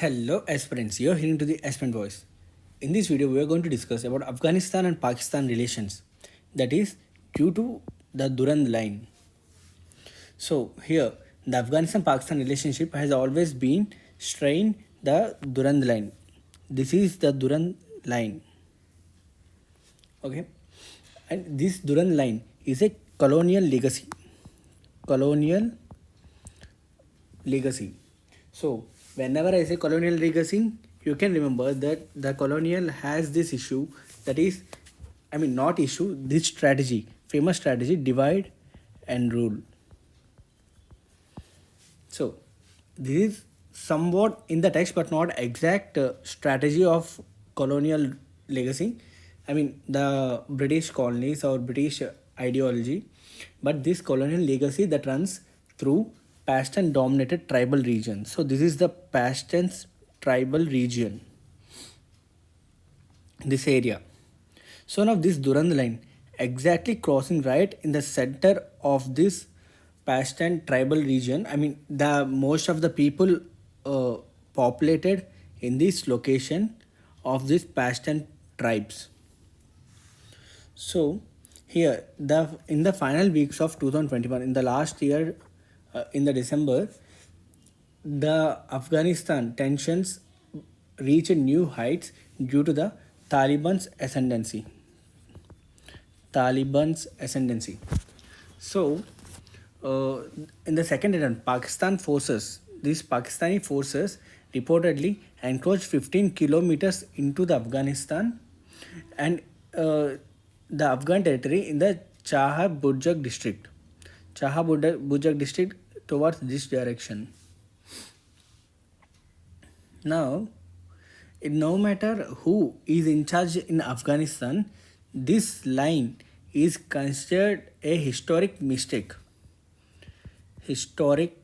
Hello aspirants, you're hearing to the aspirant voice. In this video, we are going to discuss about Afghanistan and Pakistan relations, that is due to the Durand line. So here, the Afghanistan-Pakistan relationship has always been strained the Durand line. This is the Durand line, okay? And this Durand line is a colonial legacy. Colonial legacy. So whenever I say colonial legacy, you can remember that the colonial has this issue, that is, I mean not issue, this strategy, famous strategy, divide and rule. So this is somewhat in the text but not exact strategy of colonial legacy. I mean the British colonies or British ideology, but this colonial legacy that runs through Pashtun dominated tribal region. So this is the Pashtun's tribal region, this area. So now this Durand line exactly crossing right in the center of this Pashtun tribal region. I mean the most of the people uh, populated in this location of this Pashtun tribes. So here the in the final weeks of 2021, in the last year, in the December, the Afghanistan tensions reached new heights due to the Taliban's ascendancy. Taliban's ascendancy. So, in the second attempt, these Pakistani forces reportedly encroached 15 kilometers into the Afghanistan and the Afghan territory in the Chaha Bujak district towards this direction. Now, no matter who is in charge in Afghanistan, this line is considered a historic mistake. Historic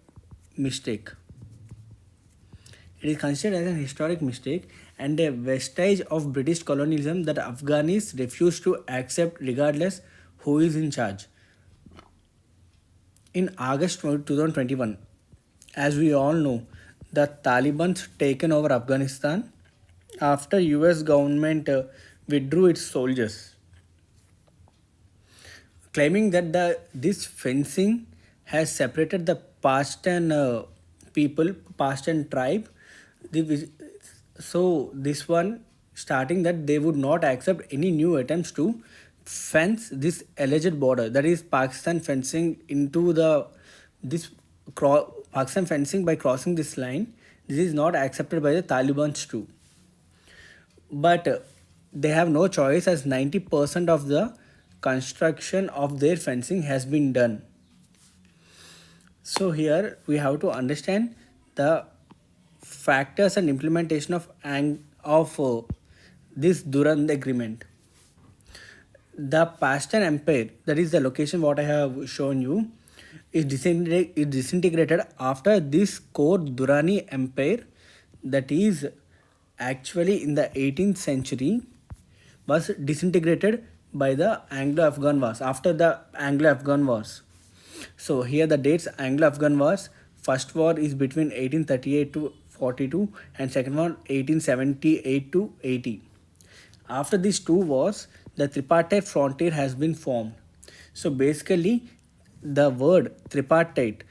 mistake. It is considered as an historic mistake and a vestige of British colonialism that Afghans refuse to accept regardless who is in charge. In August 2021, as we all know, the Taliban's taken over Afghanistan after US government withdrew its soldiers, claiming that this fencing has separated the Pashtun people, Pashtun tribe. So this one starting that they would not accept any new attempts to fence this alleged border, that is Pakistan fencing into the this Pakistan fencing by crossing this line. This is not accepted by the Taliban's too, but they have no choice as 90% of the construction of their fencing has been done. So here we have to understand the factors and implementation of this Durand agreement. The Pashtun Empire, that is the location what I have shown you, is disintegrated after this core Durrani Empire, that is actually in the 18th century, was disintegrated by the Anglo-Afghan Wars, after the Anglo-Afghan Wars. So here the dates: Anglo-Afghan Wars. First war is between 1838 to 42 and second one 1878 to 80. After these two wars, the tripartite frontier has been formed. So basically, the word tripartite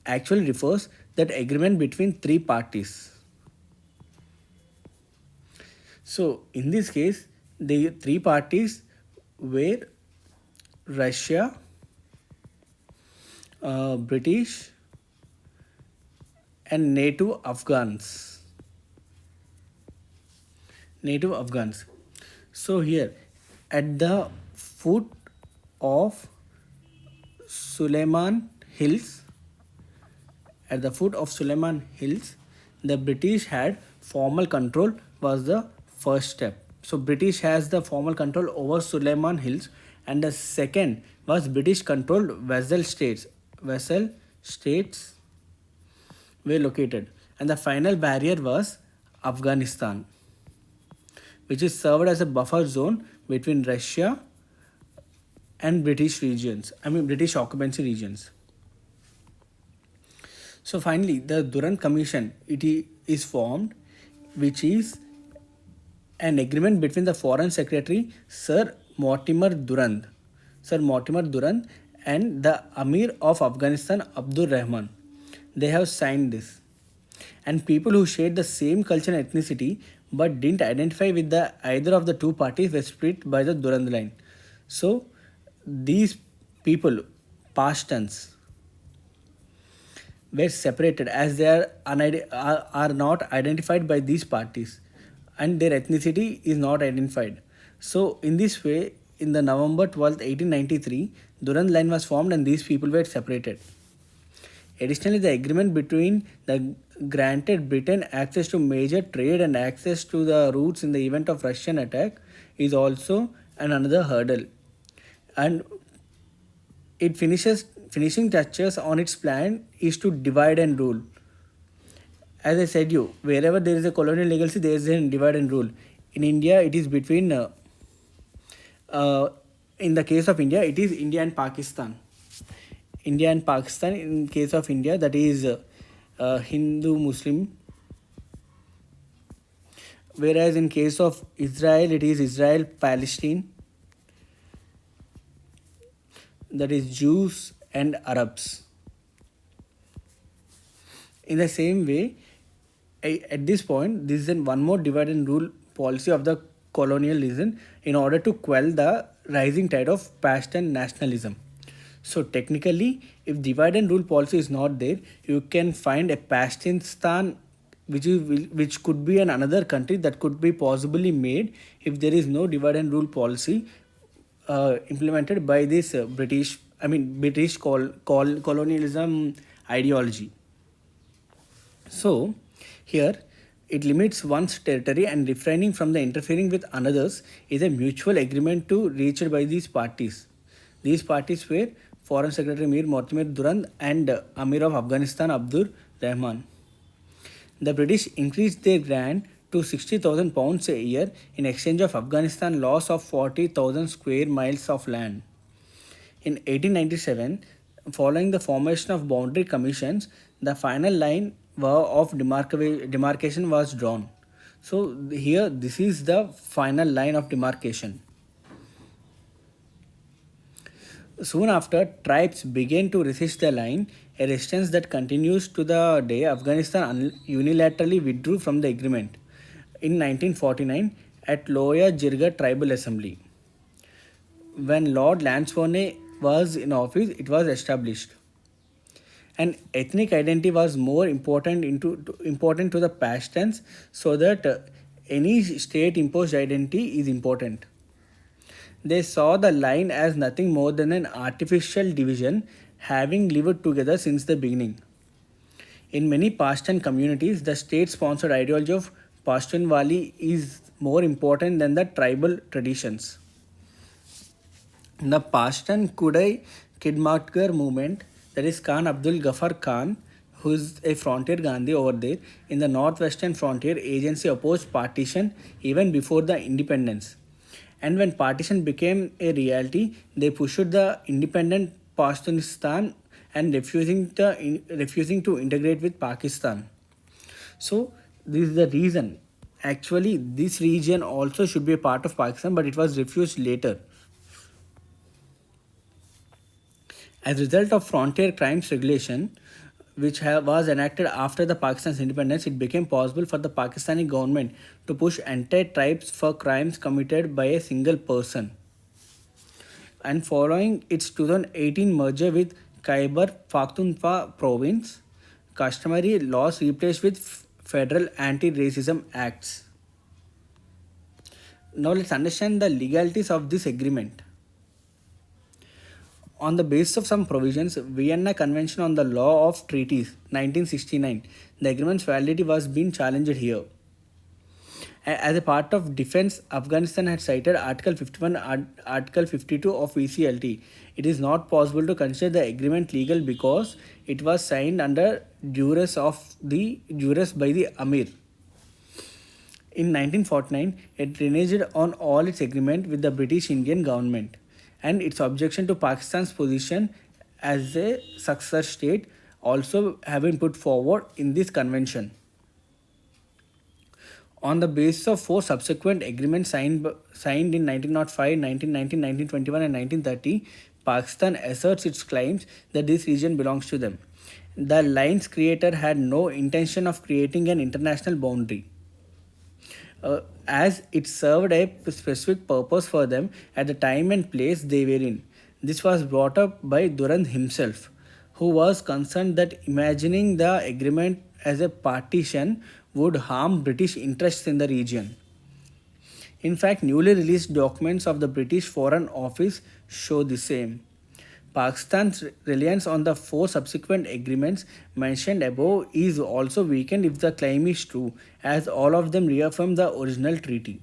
actually refers that agreement between three parties. So in this case, the three parties were Russia, British, and native Afghans. Native Afghans. So here, at the foot of Suleiman Hills, the British had formal control was the first step. So British has the formal control over Suleiman Hills, and the second was British controlled Vassal states were located, and the final barrier was Afghanistan, which is served as a buffer zone between Russia and British regions, I mean British occupancy regions. So finally, the Durand Commission is formed. which is an agreement between the Foreign Secretary Sir Mortimer Durand, and the Amir of Afghanistan Abdul Rahman. They have signed this. And people who shared the same culture and ethnicity but didn't identify with the either of the two parties were split by the Durand line. So these people, Pashtuns, were separated as they are not identified by these parties, and their ethnicity is not identified. So in this way, in the November 12th, 1893, Durand line was formed and these people were separated. Additionally, the agreement between the granted Britain access to major trade and access to the routes in the event of Russian attack is also another hurdle. And it finishing touches on its plan is to divide and rule. As I said you, wherever there is a colonial legacy, there is a divide and rule. In India, it is between uh, in the case of India, it is India and Pakistan. India and Pakistan. In case of India, that is Hindu Muslim. Whereas in case of Israel, it is Israel Palestine. That is Jews and Arabs. In the same way, at this point, this is one more divide and rule policy of the colonialism in order to quell the rising tide of Pashtun nationalism. So technically, if divide and rule policy is not there, you can find a Pashtunistan, which could be another country that could be possibly made if there is no divide and rule policy implemented by this British colonialism ideology. So here it limits one's territory, and refraining from the interfering with another's is a mutual agreement to reached by these parties. These parties were Foreign Secretary Mir Mortimer Durand and Amir of Afghanistan Abdur Rahman. The British increased their grant to £60,000 a year in exchange of Afghanistan loss of 40,000 square miles of land. In 1897, following the formation of boundary commissions, the final line of demarcation was drawn. So here this is the final line of demarcation. Soon after, tribes began to resist the line, a resistance that continues to the day Afghanistan unilaterally withdrew from the agreement in 1949 at Loya Jirga Tribal Assembly. When Lord Lansdowne was in office, it was established. And ethnic identity was more important to the Pashtuns, so that any state imposed identity is important. They saw the line as nothing more than an artificial division, having lived together since the beginning. In many Pashtun communities, the state-sponsored ideology of Pashtunwali is more important than the tribal traditions. The Pashtun Kudai Kidmatgar movement, that is Khan Abdul Ghaffar Khan, who is a frontier Gandhi over there in the northwestern frontier agency, opposed partition even before the independence. And when partition became a reality, they pushed the independent Pashtunistan and refusing to integrate with Pakistan. So this is the reason. Actually, this region also should be a part of Pakistan, but it was refused later. As a result of frontier crimes regulation, which was enacted after the Pakistan's independence, it became possible for the Pakistani government to push entire tribes for crimes committed by a single person. And following its 2018 merger with Khyber Pakhtunkhwa province, customary laws replaced with federal anti-racism acts. Now let's understand the legalities of this agreement. On the basis of some provisions, Vienna Convention on the Law of Treaties 1969, the agreement's validity was being challenged here. As a part of defense, Afghanistan had cited Article 51 and Article 52 of ECLT. It is not possible to consider the agreement legal because it was signed under duress by the Amir. In 1949, it reneged on all its agreement with the British Indian government, and its objection to Pakistan's position as a successor state also have been put forward in this convention. On the basis of four subsequent agreements signed in 1905, 1919, 1921, and 1930, Pakistan asserts its claims that this region belongs to them. The line's creator had no intention of creating an international boundary, as it served a specific purpose for them at the time and place they were in. This was brought up by Durand himself, who was concerned that imagining the agreement as a partition would harm British interests in the region. In fact, newly released documents of the British Foreign Office show the same. Pakistan's reliance on the four subsequent agreements mentioned above is also weakened if the claim is true, as all of them reaffirm the original treaty.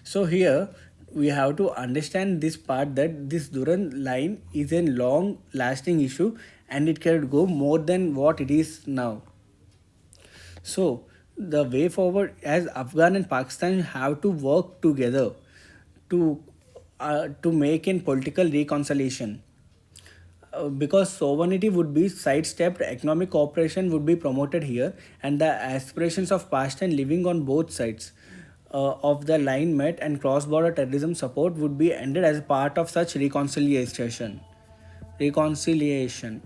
So here we have to understand this part, that this Durand line is a long lasting issue and it can go more than what it is now. So the way forward, as Afghan and Pakistan have to work together to make a political reconciliation, because sovereignty would be sidestepped, economic cooperation would be promoted here, and the aspirations of Pakistan living on both sides of the line met, and cross-border terrorism support would be ended as part of such reconciliation. Reconciliation.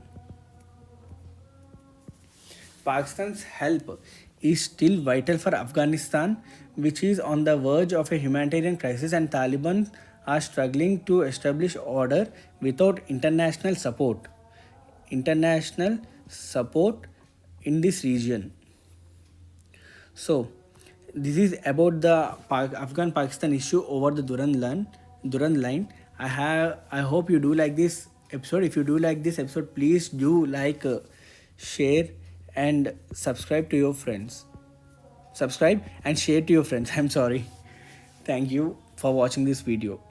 Pakistan's help is still vital for Afghanistan, which is on the verge of a humanitarian crisis, and Taliban are struggling to establish order without international support. International support in this region. So, this is about the Afghan-Pakistan issue over the Durand line. I hope you do like this episode. If you do like this episode, please do like, share, and subscribe to your friends. Subscribe and share to your friends. I'm sorry. Thank you for watching this video.